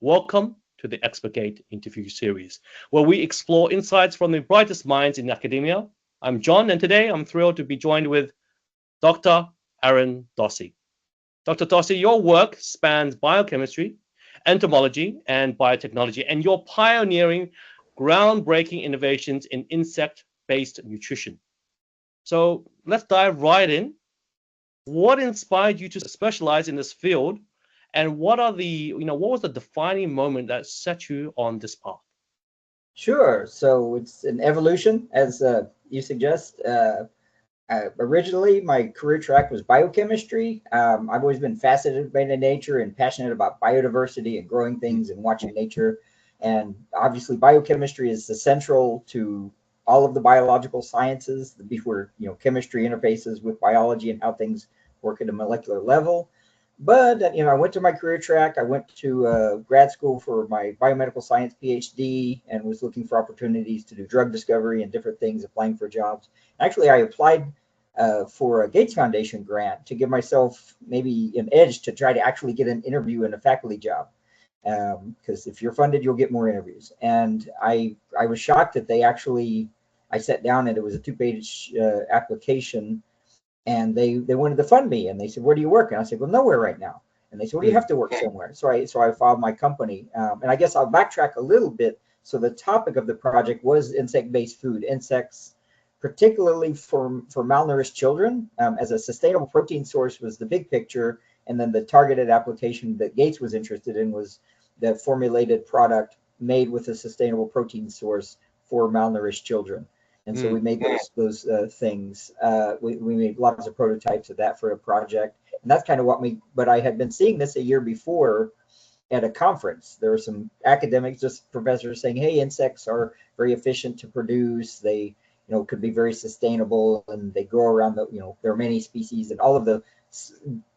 Welcome to the ExpertGate interview series, where we explore insights from the brightest minds in academia. I'm John, and today I'm thrilled to be joined with Dr. Aaron Dossey. Dr. Dossey, your work spans biochemistry, entomology, and biotechnology, and you're pioneering groundbreaking innovations in insect-based nutrition. So let's dive right in. What inspired you to specialize in this field, and what was the defining moment that set you on this path? Sure. So it's an evolution, as you suggest. Originally, my career track was biochemistry. I've always been fascinated by nature and passionate about biodiversity and growing things and watching nature. And obviously, biochemistry is essential to all of the biological sciences, before chemistry interfaces with biology and how things work at a molecular level. But I went to my career track. I went to grad school for my biomedical science Ph.D. and was looking for opportunities to do drug discovery and different things, applying for jobs. Actually, I applied for a Gates Foundation grant to give myself maybe an edge to try to actually get an interview in a faculty job. Because if you're funded, you'll get more interviews. And I was shocked that I sat down and it was a 2-page application. And they wanted to fund me, and they said, "Where do you work?" And I said, "Well, nowhere right now." And they said, "Well, do you have to work somewhere?" So I filed my company, and I guess I'll backtrack a little bit. So the topic of the project was insect-based food, insects, particularly for malnourished children, as a sustainable protein source was the big picture, and then the targeted application that Gates was interested in was the formulated product made with a sustainable protein source for malnourished children. And so we made those things. We made lots of prototypes of that for a project. And that's kind of but I had been seeing this a year before at a conference. There were some academics, just professors saying, hey, insects are very efficient to produce. They, could be very sustainable, and they grow around there are many species, and all of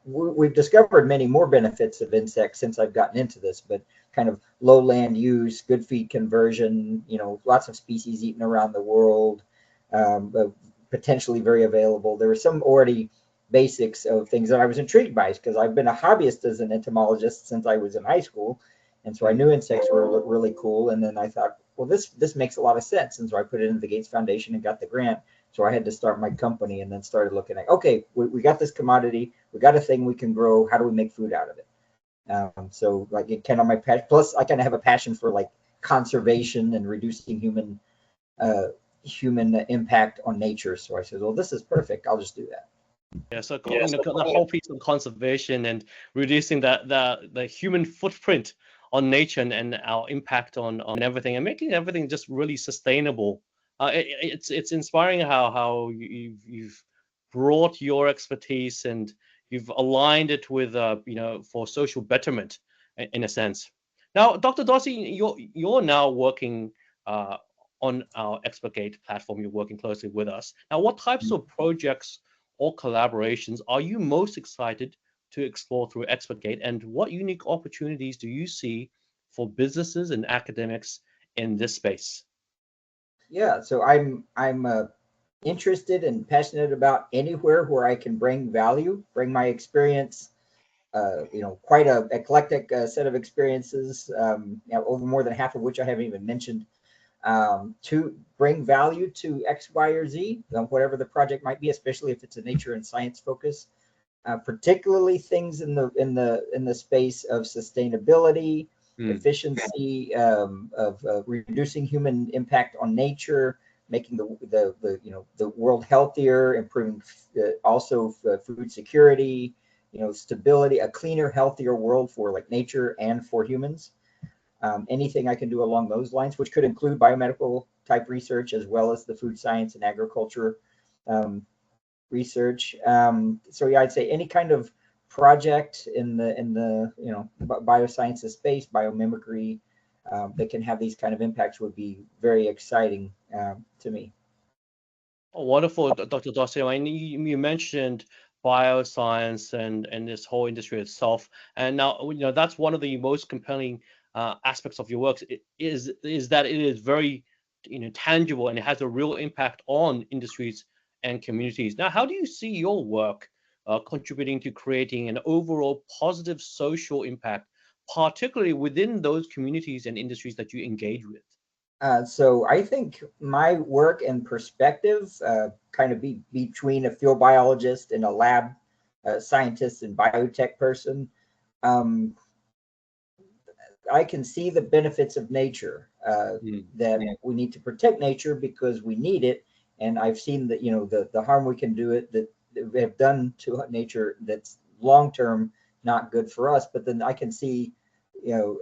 we've discovered many more benefits of insects since I've gotten into this, but kind of low land use, good feed conversion, lots of species eaten around the world, potentially very available. There were some already basics of things that I was intrigued by, because I've been a hobbyist as an entomologist since I was in high school. And so I knew insects were really cool. And then I thought, well, this makes a lot of sense. And so I put it into the Gates Foundation and got the grant. So I had to start my company, and then started looking at, okay, we got this commodity, we got a thing we can grow. How do we make food out of it? So like it kind of my passion. Plus, I kind of have a passion for like conservation and reducing human impact on nature. So I said, well, this is perfect. I'll just do that. Yeah, so the whole piece of conservation and reducing the human footprint on nature and our impact on everything, and making everything just really sustainable. It's inspiring how you've brought your expertise and you've aligned it with for social betterment in a sense. Now, Dr. Dossey, you're now working on our ExpertGate platform. You're working closely with us. Now, what types of projects or collaborations are you most excited to explore through ExpertGate, and what unique opportunities do you see for businesses and academics in this space? Yeah, so I'm interested and passionate about anywhere where I can bring value, bring my experience, quite a eclectic set of experiences, over more than half of which I haven't even mentioned, to bring value to X, Y, or Z, whatever the project might be, especially if it's a nature and science focus, particularly things in the space of sustainability, efficiency, of reducing human impact on nature, making the world healthier, improving also food security, stability, a cleaner, healthier world for like nature and for humans. Anything I can do along those lines, which could include biomedical type research as well as the food science and agriculture research. So yeah, I'd say any kind of project in the biosciences space, biomimicry, that can have these kind of impacts would be very exciting to me. Oh, wonderful, Dr. Dossey. I mean, you mentioned bioscience and this whole industry itself, and now that's one of the most compelling aspects of your work is that it is very tangible, and it has a real impact on industries and communities. Now, how do you see your work contributing to creating an overall positive social impact particularly within those communities and industries that you engage with? So I think my work and perspective kind of be between a field biologist and a lab scientist and biotech person. Um, I can see the benefits of nature, that we need to protect nature because we need it. And I've seen that, the harm we can do it that we have done to nature that's long term not good for us. But then I can see,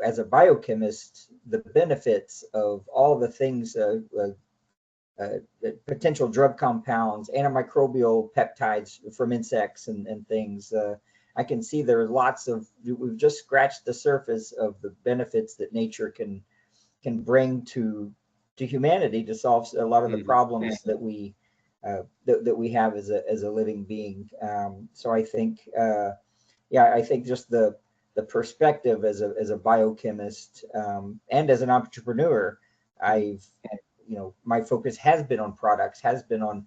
as a biochemist, the benefits of all the things, potential drug compounds, antimicrobial peptides from insects and things. I can see there are lots of, we've just scratched the surface of the benefits that nature can bring to humanity to solve a lot of the problems that we that we have as a living being. So I think, I think just the perspective as a biochemist, and as an entrepreneur, I've, my focus has been on products, has been on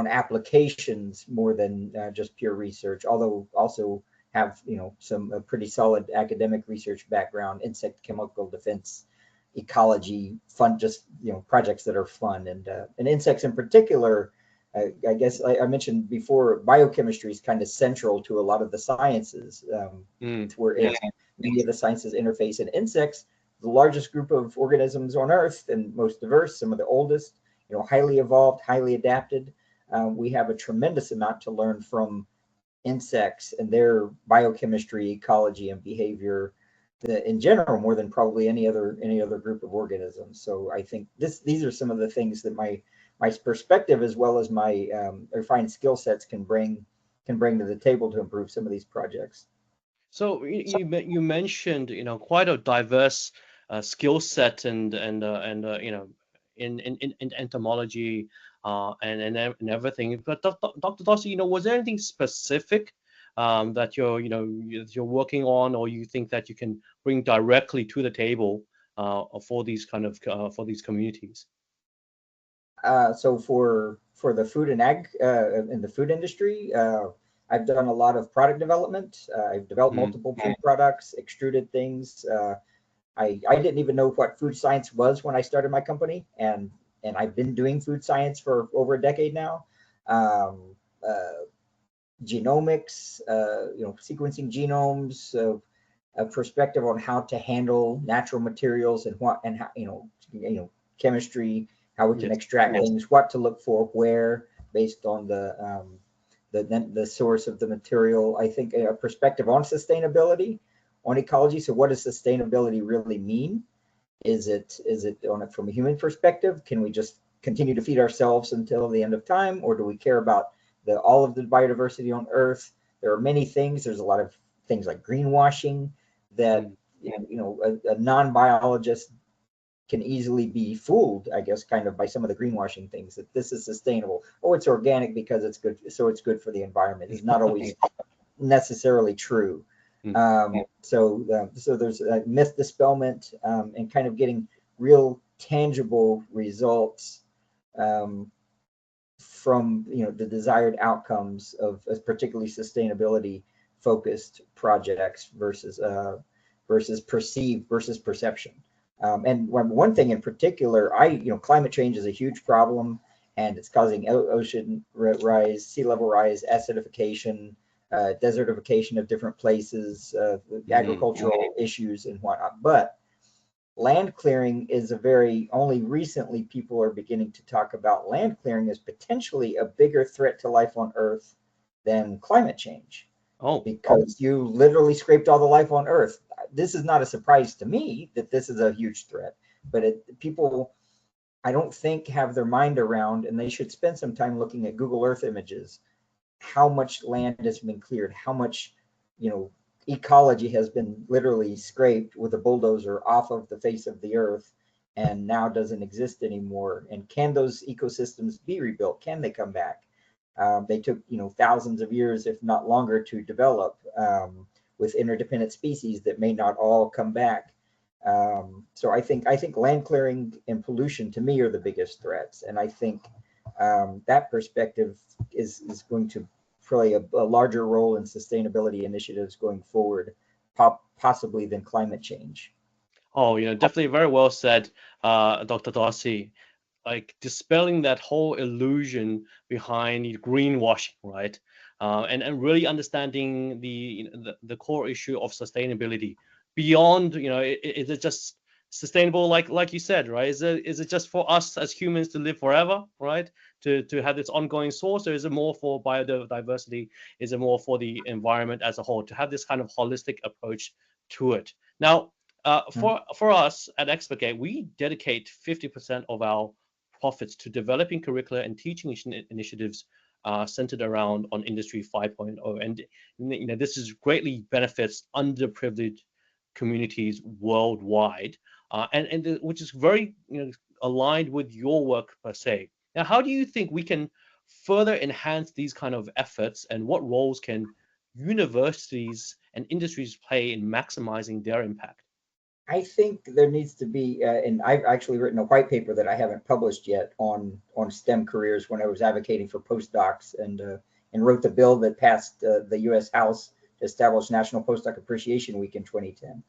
applications more than just pure research, although also have, some pretty solid academic research background, insect chemical defense, ecology, fun, just, projects that are fun. And insects in particular, I guess I mentioned before, biochemistry is kind of central to a lot of the sciences, where many of the sciences interface. In insects, the largest group of organisms on Earth and most diverse, some of the oldest, highly evolved, highly adapted. We have a tremendous amount to learn from insects and their biochemistry, ecology, and behavior, in general, more than probably any other group of organisms. So I think these are some of the things that my perspective, as well as my refined skill sets, can bring to the table to improve some of these projects. So you mentioned, quite a diverse skill set and in entomology and everything. But Dr. Dossey, was there anything specific that you're working on, or you think that you can bring directly to the table for these for these communities? So for the food and ag in the food industry, I've done a lot of product development. I've developed multiple food products, extruded things. I didn't even know what food science was when I started my company, and I've been doing food science for over a decade now. Genomics, sequencing genomes, a perspective on how to handle natural materials and how, chemistry, how we can extract things, what to look for, where, based on the source of the material. I think a perspective on sustainability, on ecology. So what does sustainability really mean? Is it on it from a human perspective? Can we just continue to feed ourselves until the end of time, or do we care about all of the biodiversity on Earth? There are many things. There's a lot of things like greenwashing that a non-biologist can easily be fooled, I guess, kind of by some of the greenwashing things, that this is sustainable. Oh, it's organic because it's good, so it's good for the environment. It's not always necessarily true. So there's a myth dispelment, and kind of getting real tangible results from the desired outcomes of particularly sustainability focused projects versus perceived versus perception. And one thing in particular, climate change is a huge problem, and it's causing ocean rise, sea level rise, acidification, desertification of different places, agricultural issues and whatnot. But land clearing is only recently people are beginning to talk about land clearing as potentially a bigger threat to life on Earth than climate change. Because you literally scraped all the life on Earth. This is not a surprise to me that this is a huge threat, but people, I don't think, have their mind around, and they should spend some time looking at Google Earth images, how much land has been cleared, how much, ecology has been literally scraped with a bulldozer off of the face of the Earth and now doesn't exist anymore. And can those ecosystems be rebuilt? Can they come back? They took, thousands of years, if not longer, to develop, with interdependent species that may not all come back. So I think land clearing and pollution, to me, are the biggest threats. And I think that perspective is going to play a larger role in sustainability initiatives going forward possibly than climate change. Oh, definitely very well said, Dr. Dossey. Like dispelling that whole illusion behind greenwashing, right? And really understanding the core issue of sustainability beyond, is it just sustainable, like you said, right? Is it just for us as humans to live forever, right? To have this ongoing source, or is it more for biodiversity? Is it more for the environment as a whole? To have this kind of holistic approach to it. Now, for us at ExpertGate, we dedicate 50% of our profits to developing curricula and teaching initiatives centered around on Industry 5.0, and this is greatly benefits underprivileged communities worldwide, and which is very aligned with your work per se. Now, how do you think we can further enhance these kind of efforts, and what roles can universities and industries play in maximizing their impact? I think there needs to be, and I've actually written a white paper that I haven't published yet on STEM careers when I was advocating for postdocs, and wrote the bill that passed the U.S. House to establish National Postdoc Appreciation Week in 2010.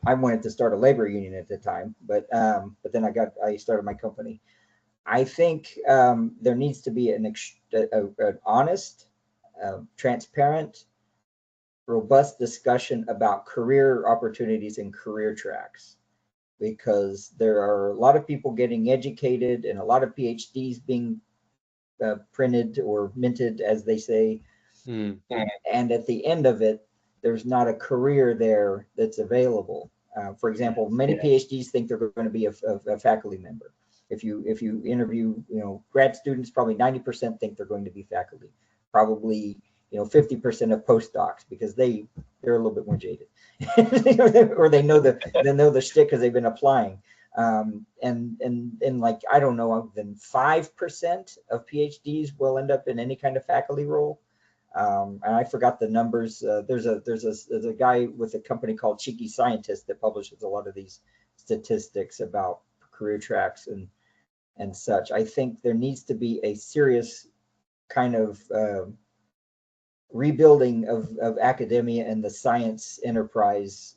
I wanted to start a labor union at the time, but then I started my company. I think there needs to be an honest, transparent, robust discussion about career opportunities and career tracks, because there are a lot of people getting educated and a lot of PhDs being printed or minted, as they say. And at the end of it, there's not a career there that's available. For example, many PhDs think they're going to be a faculty member. If you interview grad students, probably 90% think they're going to be faculty. Probably 50% of postdocs, because they're a little bit more jaded, or they know the shtick because they've been applying. And like, I don't know, then 5% of PhDs will end up in any kind of faculty role. And I forgot the numbers. There's a guy with a company called Cheeky Scientist that publishes a lot of these statistics about career tracks and such. I think there needs to be a serious kind of rebuilding of academia and the science enterprise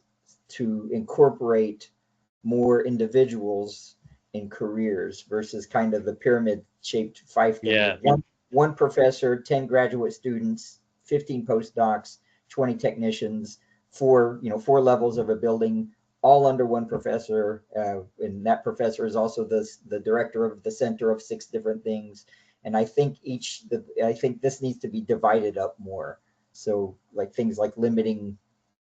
to incorporate more individuals in careers versus kind of the pyramid shaped fiefdom. One professor, 10 graduate students, 15 postdocs, 20 technicians, four levels of a building, all under one professor. And that professor is also the director of the center of 6 different things. And I think this needs to be divided up more. So like things like limiting,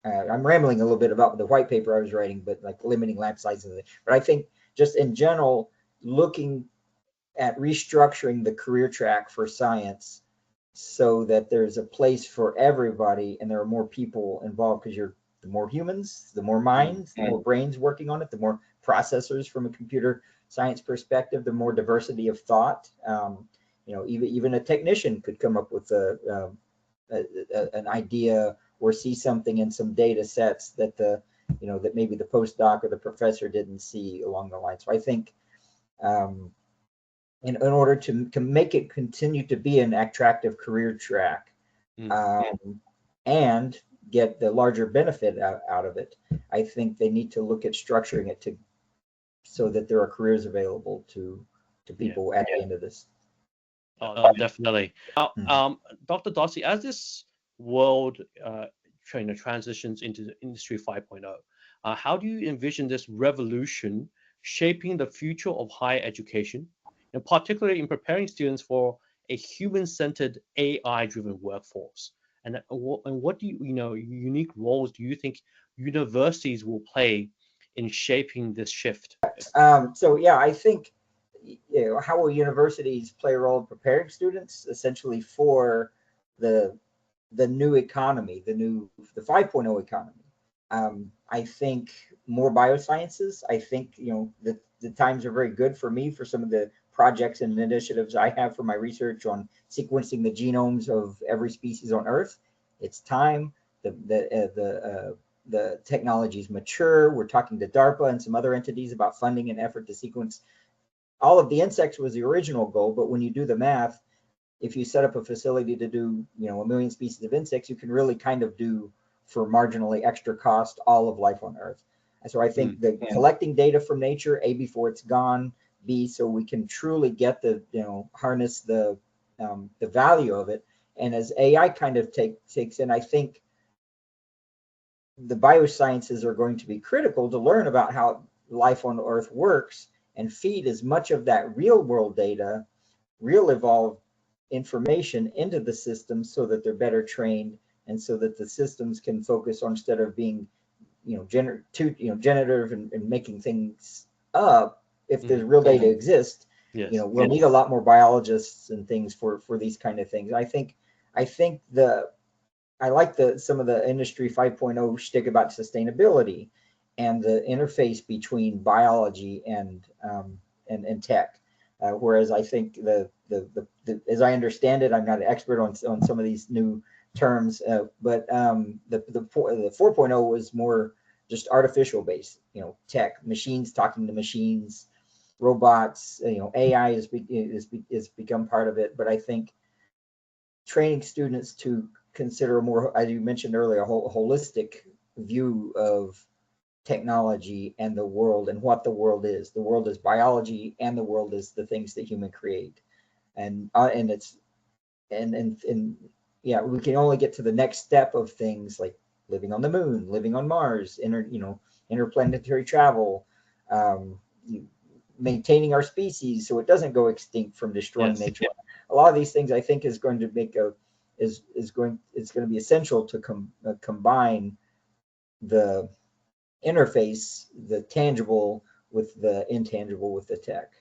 I'm rambling a little bit about the white paper I was writing, but like limiting lab sizes. But I think just in general, looking at restructuring the career track for science so that there's a place for everybody and there are more people involved, because the more humans, the more minds, the more brains working on it, the more processors from a computer science perspective, the more diversity of thought. Even a technician could come up with an idea or see something in some data sets that that maybe the postdoc or the professor didn't see along the line. So I think in order to make it continue to be an attractive career track and get the larger benefit out of it, I think they need to look at structuring it so that there are careers available to people at the end of this. Definitely. Now, Dr. Dossey, as this world transitions into Industry 5.0, how do you envision this revolution shaping the future of higher education, and particularly in preparing students for a human-centered AI-driven workforce? And what do unique roles do you think universities will play in shaping this shift? I think how will universities play a role in preparing students essentially for the new economy, the 5.0 economy? I think more biosciences. I think the times are very good for me for some of the projects and initiatives I have for my research on sequencing the genomes of every species on Earth. It's time. The technology is mature. We're talking to DARPA and some other entities about funding and effort to sequence all of the insects was the original goal, but when you do the math, if you set up a facility to do 1 million species of insects, you can really kind of do for marginally extra cost all of life on Earth. And so I think the collecting data from nature, A, before it's gone, B, so we can truly get the, harness the value of it. And as AI kind of takes in, I think the biosciences are going to be critical to learn about how life on Earth works and feed as much of that real world data, real evolved information into the system so that they're better trained and so that the systems can focus on, instead of being generative and making things up, if there's real data exists, we'll need a lot more biologists and things for these kind of things. I think I like some of the industry 5.0 shtick about sustainability and the interface between biology and tech. Whereas I think as I understand it, I'm not an expert on some of these new terms, but the 4.0 was more just artificial based, tech, machines talking to machines, robots, AI has become part of it. But I think training students to consider more, as you mentioned earlier, a holistic view of technology and the world and what the world is. The world is biology, and the world is the things that human create, and we can only get to the next step of things like living on the moon, living on Mars, interplanetary travel, maintaining our species so it doesn't go extinct from destroying nature. A lot of these things I think is going to make it's going to be essential to combine the interface, the tangible with the intangible with the tech.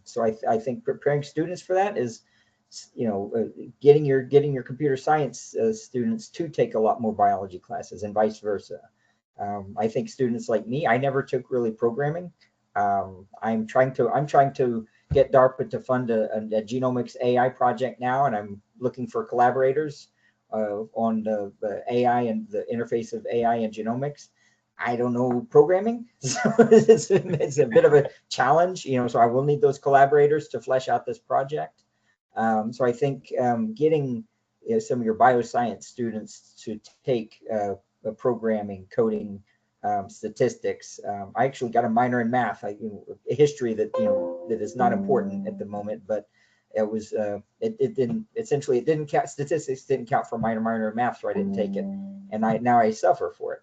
So I think preparing students for that is, getting your computer science students to take a lot more biology classes and vice versa. I think students like me, I never took really programming. I'm trying to get DARPA to fund a genomics AI project now, and I'm looking for collaborators on the AI and the interface of AI and genomics. I don't know programming, so it's a bit of a challenge, so I will need those collaborators to flesh out this project. So I think getting some of your bioscience students to take programming, coding, statistics. I actually got a minor in math, a history that that is not important at the moment, but it was it didn't count. Statistics didn't count for minor in math, so I didn't take it, and now I suffer for it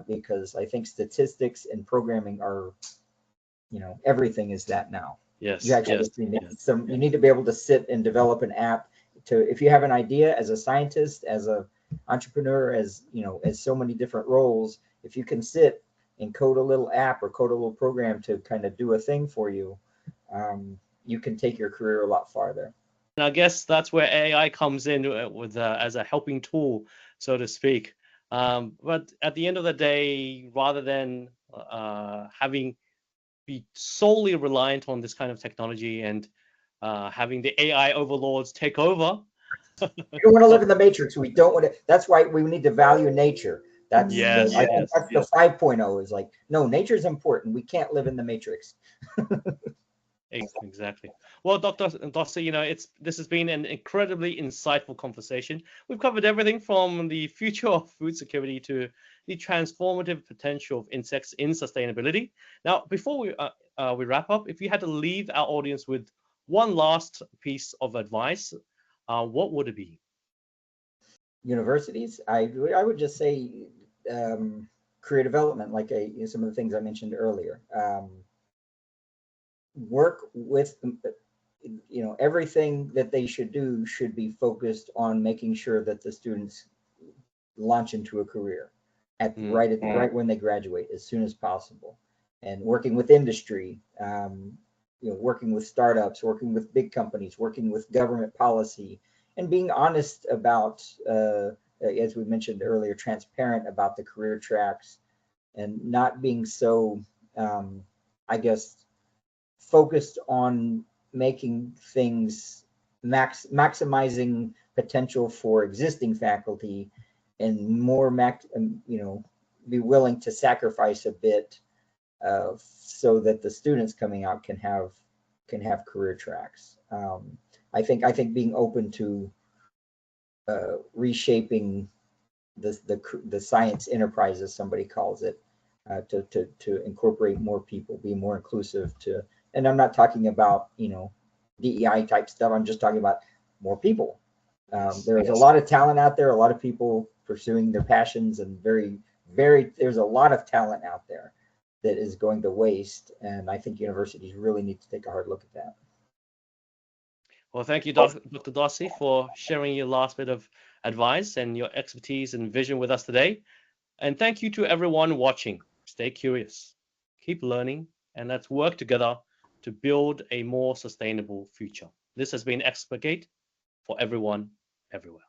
because I think statistics and programming are, everything is that now. Yes. You actually you need to be able to sit and develop an app if you have an idea as a scientist, as a entrepreneur, as so many different roles. If you can sit and code a little app or code a little program to kind of do a thing for you, you can take your career a lot farther. And I guess that's where AI comes in with as a helping tool, so to speak. But at the end of the day, rather than be solely reliant on this kind of technology and having the AI overlords take over. We don't want to live in the matrix. We don't want to. That's why we need to value nature. That's the 5.0 is like, no, nature is important. We can't live in the matrix. Exactly. Well, Dr. Dossey, this has been an incredibly insightful conversation. We've covered everything from the future of food security to the transformative potential of insects in sustainability. Now, before we wrap up, if you had to leave our audience with one last piece of advice, what would it be? Universities, I would just say career development, like some of the things I mentioned earlier. Work with, everything that they should do should be focused on making sure that the students launch into a career right when they graduate, as soon as possible, and working with industry, working with startups, working with big companies, working with government policy, and being honest about, as we mentioned earlier, transparent about the career tracks, and not being so, focused on making things maximizing potential for existing faculty, and more be willing to sacrifice a bit so that the students coming out can have career tracks. I think being open to reshaping the science enterprise, as somebody calls it, to incorporate more people, be more inclusive. And I'm not talking about DEI type stuff. I'm just talking about more people. There's a lot of talent out there, a lot of people pursuing their passions, and there's a lot of talent out there that is going to waste. And I think universities really need to take a hard look at that. Well, thank you, Dr. Dossey, for sharing your last bit of advice and your expertise and vision with us today. And thank you to everyone watching. Stay curious, keep learning, and let's work together to build a more sustainable future. This has been ExpertGate for everyone, everywhere.